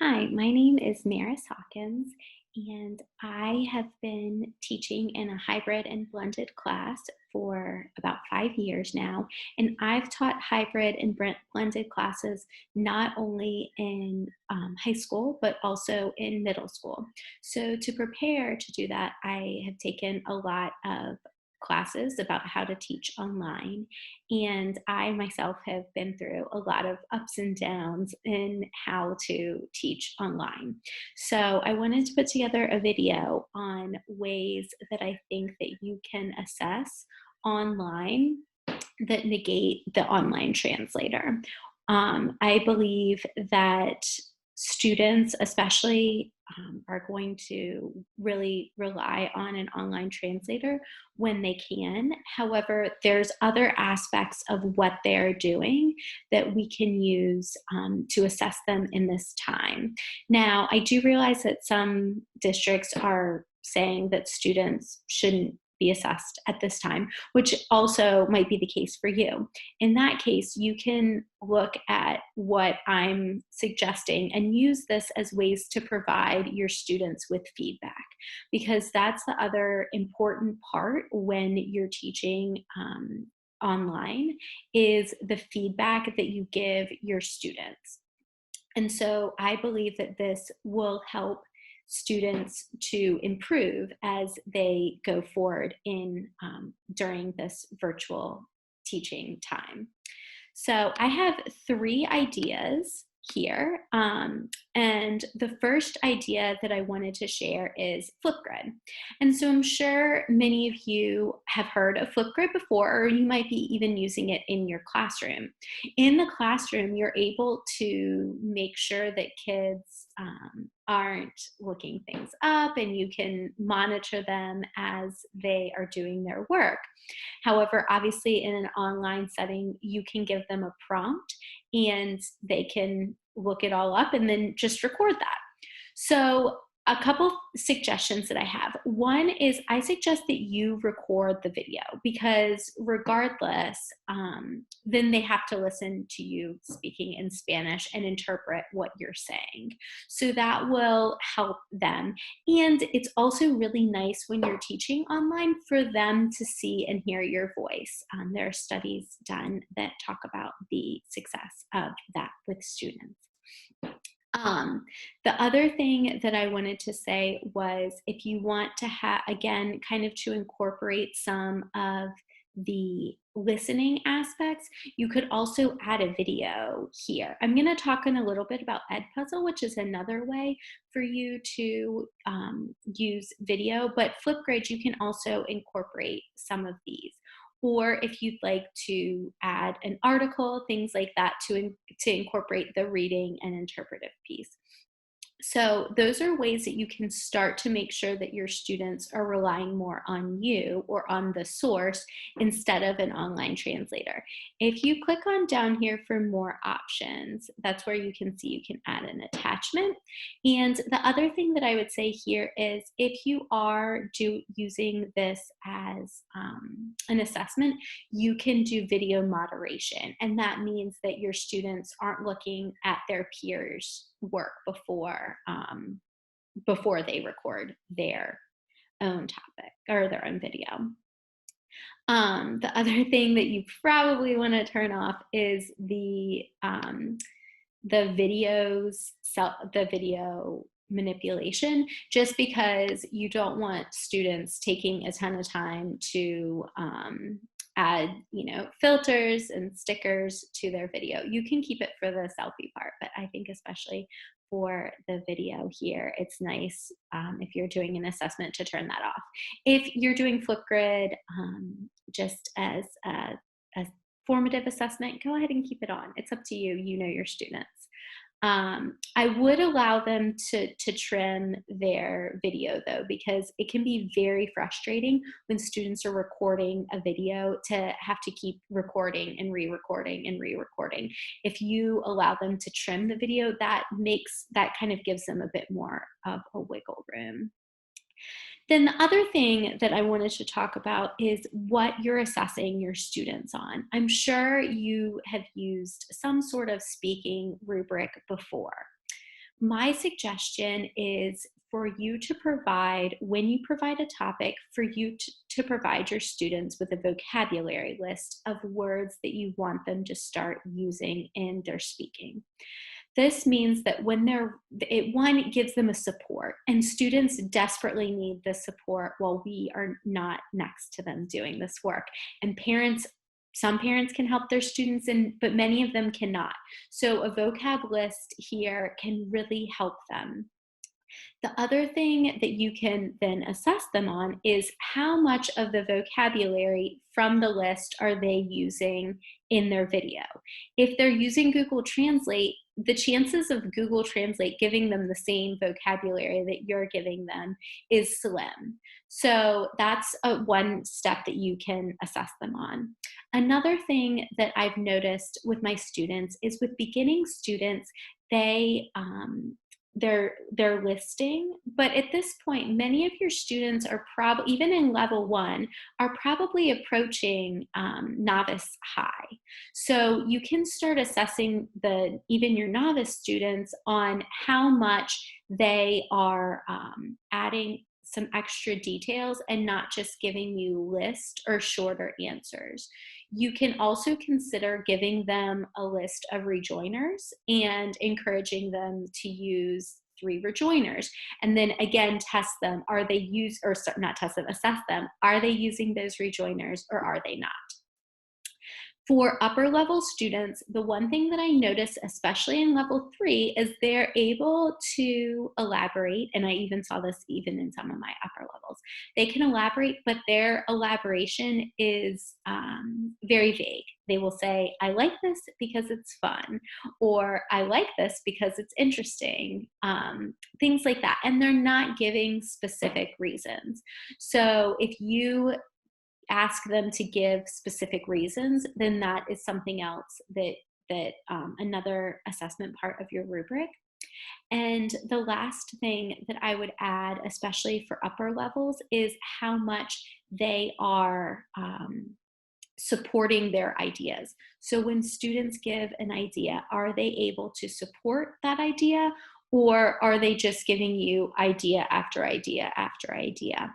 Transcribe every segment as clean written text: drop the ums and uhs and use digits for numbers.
Hi, my name is Maris Hawkins, and I have been teaching in a hybrid and blended class for about 5 years now. And I've taught hybrid and blended classes not only in high school, but also in middle school. So, to prepare to do that, I have taken a lot of classes about how to teach online. And I myself have been through a lot of ups and downs in how to teach online. So I wanted to put together a video on ways that I think that you can assess online that negate the online translator. I believe that students, especially, are going to really rely on an online translator when they can. However, there's other aspects of what they're doing that we can use to assess them in this time. Now, I do realize that some districts are saying that students shouldn't be assessed at this time, which also might be the case for you. In that case, you can look at what I'm suggesting and use this as ways to provide your students with feedback, because that's the other important part when you're teaching online is the feedback that you give your students. And so I believe that this will help students to improve as they go forward in during this virtual teaching time. So I have three ideas here. And the first idea that I wanted to share is Flipgrid. And so I'm sure many of you have heard of Flipgrid before, or you might be even using it in your classroom. In the classroom, you're able to make sure that kids aren't looking things up, and you can monitor them as they are doing their work. However, obviously, in an online setting, you can give them a prompt and they can look it all up and then just record that. So, a couple suggestions that I have. One is I suggest that you record the video, because regardless, then they have to listen to you speaking in Spanish and interpret what you're saying. So that will help them. And it's also really nice when you're teaching online for them to see and hear your voice. There are studies done that talk about the success of that with students. The other thing that I wanted to say was, if you want to have, again, kind of to incorporate some of the listening aspects, you could also add a video here. I'm going to talk in a little bit about edpuzzle, which is another way for you to use video, but Flipgrid, you can also incorporate some of these. Or if you'd like to add an article, things like that, to incorporate the reading and interpretive piece. So those are ways that you can start to make sure that your students are relying more on you or on the source instead of an online translator. If you click on down here for more options, that's where you can see you can add an attachment. And the other thing that I would say here is, if you are using this as an assessment, you can do video moderation. And that means that your students aren't looking at their peers' work before they record their own topic or their own video. The other thing that you probably want to turn off is the video manipulation, just because you don't want students taking a ton of time to add, filters and stickers to their video. You can keep it for the selfie part, but I think especially for the video here, it's nice, if you're doing an assessment, to turn that off. If you're doing Flipgrid just as a formative assessment, go ahead and keep it on. It's up to you. You know your students. I would allow them to trim their video, though, because it can be very frustrating when students are recording a video to have to keep recording and re-recording and re-recording. If you allow them to trim the video, that kind of gives them a bit more of a wiggle room. Then the other thing that I wanted to talk about is what you're assessing your students on. I'm sure you have used some sort of speaking rubric before. My suggestion is for you to provide, when you provide a topic, for you to provide your students with a vocabulary list of words that you want them to start using in their speaking. This means that when it gives them a support, and students desperately need the support while we are not next to them doing this work. And some parents can help their students, but many of them cannot. So a vocab list here can really help them. The other thing that you can then assess them on is how much of the vocabulary from the list are they using in their video. If they're using Google Translate, the chances of Google Translate giving them the same vocabulary that you're giving them is slim. So that's one step that you can assess them on. Another thing that I've noticed with my students is with beginning students, they're listing, but at this point, many of your students are probably, even in level 1, are probably approaching novice high. So you can start assessing even your novice students on how much they are adding some extra details and not just giving you list or shorter answers. You can also consider giving them a list of rejoiners and encouraging them to use 3 rejoiners. And then again, test them. Assess them. Are they using those rejoiners or are they not? For upper level students, the one thing that I notice, especially in level 3, is they're able to elaborate, and I even saw this even in some of my upper levels. They can elaborate, but their elaboration is very vague. They will say, I like this because it's fun, or I like this because it's interesting, things like that. And they're not giving specific reasons. So if you ask them to give specific reasons, then that is something else that another assessment part of your rubric. And the last thing that I would add, especially for upper levels, is how much they are supporting their ideas. So when students give an idea, are they able to support that idea, or are they just giving you idea after idea after idea?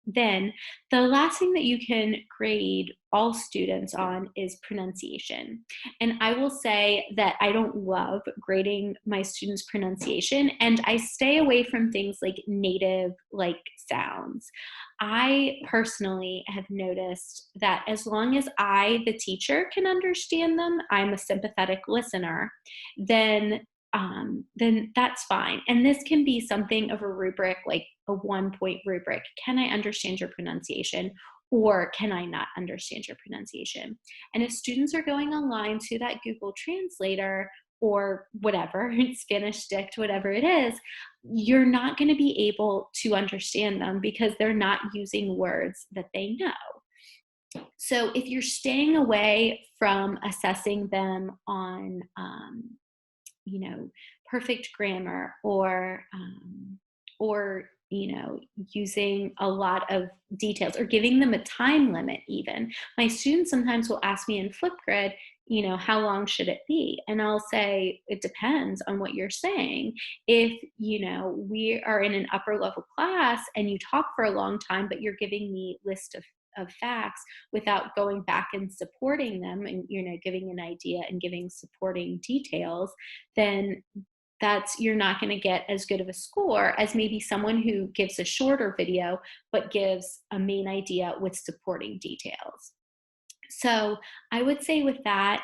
Then the last thing that you can grade all students on is pronunciation. And I will say that I don't love grading my students' pronunciation, and I stay away from things like native like sounds. I personally have noticed that as long as I, the teacher, can understand them, I'm a sympathetic listener, then that's fine. And this can be something of a rubric, like a 1-point rubric. Can I understand your pronunciation, or can I not understand your pronunciation? And if students are going online to that Google Translator or whatever, Spanish Dict, whatever it is, you're not going to be able to understand them because they're not using words that they know. So if you're staying away from assessing them on perfect grammar, or using a lot of details, or giving them a time limit even. My students sometimes will ask me in Flipgrid, how long should it be? And I'll say, it depends on what you're saying. If, we are in an upper level class and you talk for a long time, but you're giving me list of facts without going back and supporting them, and giving an idea and giving supporting details, then you're not going to get as good of a score as maybe someone who gives a shorter video but gives a main idea with supporting details. So I would say with that,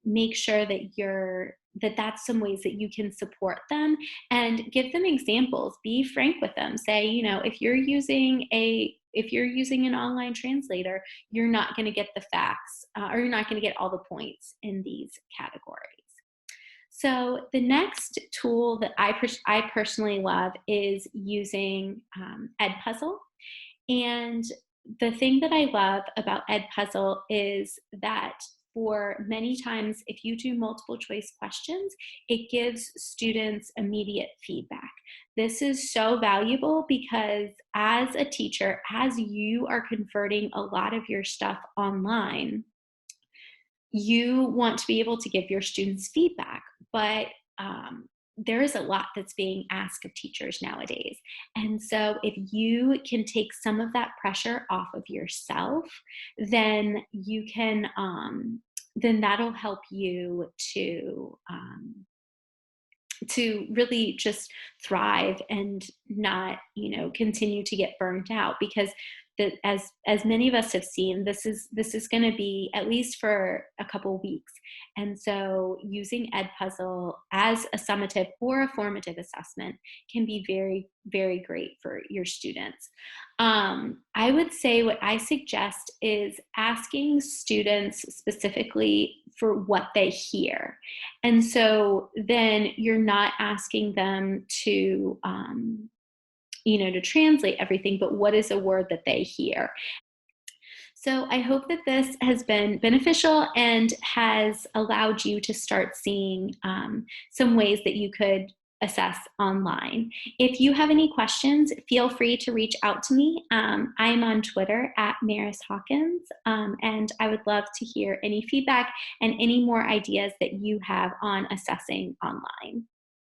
make sure that that's some ways that you can support them, and give them examples. Be frank with them. Say, if you're using an online translator, you're not going to get the facts, or you're not going to get all the points in these categories. So the next tool that I personally love is using edpuzzle. And the thing that I love about edpuzzle is that for many times, if you do multiple choice questions, it gives students immediate feedback. This is so valuable because as a teacher, as you are converting a lot of your stuff online, you want to be able to give your students feedback, but there is a lot that's being asked of teachers nowadays. And so if you can take some of that pressure off of yourself, then you can, then that'll help you to really just thrive and not, continue to get burnt out, because as many of us have seen, this is going to be at least for a couple of weeks. And so using edpuzzle as a summative or a formative assessment can be very, very great for your students. I would say what I suggest is asking students specifically for what they hear. And so then you're not asking them to translate everything, but what is a word that they hear. So I hope that this has been beneficial and has allowed you to start seeing some ways that you could assess online. If you have any questions, feel free to reach out to me. I'm on Twitter at Maris Hawkins, and I would love to hear any feedback and any more ideas that you have on assessing online.